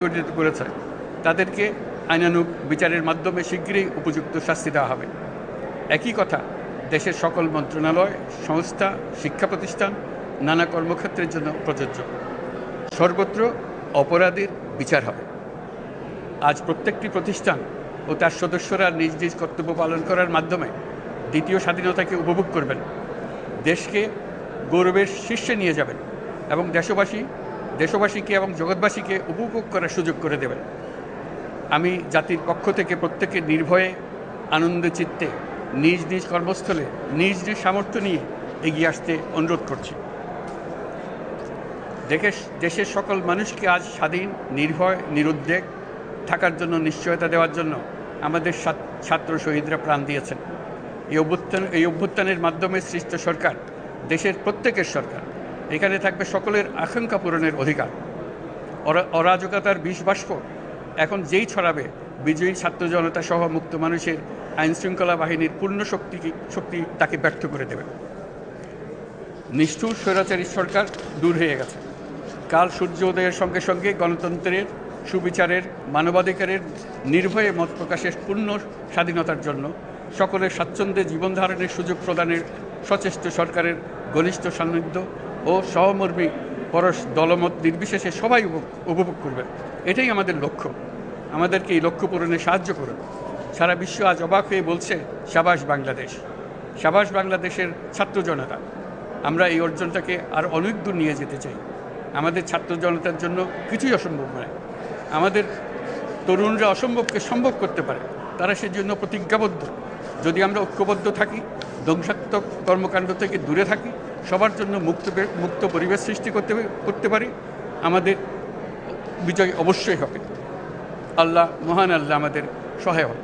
সংগঠিত করেছে তাদেরকে আইনানুগ বিচারের মাধ্যমে শীঘ্রই উপযুক্ত শাস্তি দেওয়া হবে। একই কথা দেশের সকল মন্ত্রণালয়, সংস্থা, শিক্ষা প্রতিষ্ঠান, নানা কর্মক্ষেত্রের জন্য প্রযোজ্য। সর্বত্র অপরাধীর বিচার হবে। আজ প্রত্যেকটি প্রতিষ্ঠান ও তার সদস্যরা নিজ নিজ কর্তব্য পালন করার মাধ্যমে দ্বিতীয় স্বাধীনতাকে উপভোগ করবেন, দেশকে গৌরবের শীর্ষে নিয়ে যাবেন এবং দেশবাসীকে এবং জগৎবাসীকে উপভোগ করার সুযোগ করে দেবেন। আমি জাতির পক্ষ থেকে প্রত্যেকে নির্ভয়ে আনন্দ চিত্তে নিজ নিজ কর্মস্থলে নিজ নিজ সামর্থ্য নিয়ে এগিয়ে আসতে অনুরোধ করছি। দেশের সকল মানুষকে আজ স্বাধীন, নির্ভয়, নিরুদ্বেগ থাকার জন্য নিশ্চয়তা দেওয়ার জন্য আমাদের ছাত্র শহীদরা প্রাণ দিয়েছেন। এই অভ্যুত্থানের মাধ্যমে সৃষ্ট সরকার দেশের প্রত্যেকের সরকার। এখানে থাকবে সকলের আকাঙ্ক্ষা পূরণের অধিকার। অরাজকতার বিষবাষ্প এখন যেই ছড়াবে, বিজয়ী ছাত্র জনতা সহ মুক্ত মানুষের আইনশৃঙ্খলা বাহিনীর পূর্ণ শক্তি তাকে ব্যর্থ করে দেবে। নিষ্ঠুর স্বৈরাচারী সরকার দূর হয়ে গেছে। কাল সূর্য উদয়ের সঙ্গে সঙ্গে গণতন্ত্রের, সুবিচারের, মানবাধিকারের, নির্ভয়ে মত প্রকাশের পূর্ণ স্বাধীনতার জন্য সকলের স্বাচ্ছন্দ্যে জীবনধারণের সুযোগ প্রদানের সচেষ্ট সরকারের ঘনিষ্ঠ সান্নিধ্য ও সহমর্মী পরশ দলমত নির্বিশেষে সবাই উপভোগ করবেন। এটাই আমাদের লক্ষ্য। আমাদেরকে এই লক্ষ্য পূরণে সাহায্য করুন। সারা বিশ্ব আজ অবাক হয়ে বলছে, সাবাস বাংলাদেশ, সাবাস বাংলাদেশের ছাত্র জনতা। আমরা এই অর্জনটাকে আর অনেক দূর নিয়ে যেতে চাই। আমাদের ছাত্র জনতার জন্য কিছুই অসম্ভব নয়। আমাদের তরুণরা অসম্ভবকে সম্ভব করতে পারে, তারা সেজন্য প্রতিজ্ঞাবদ্ধ। যদি আমরা ঐক্যবদ্ধ থাকি, ধ্বংসাত্মক কর্মকাণ্ড থেকে দূরে থাকি, সবার জন্য মুক্ত পরিবেশ সৃষ্টি করতে পারি, আমাদের বিজয় অবশ্যই হবে। মহান আল্লাহ আমাদের সহায় হন।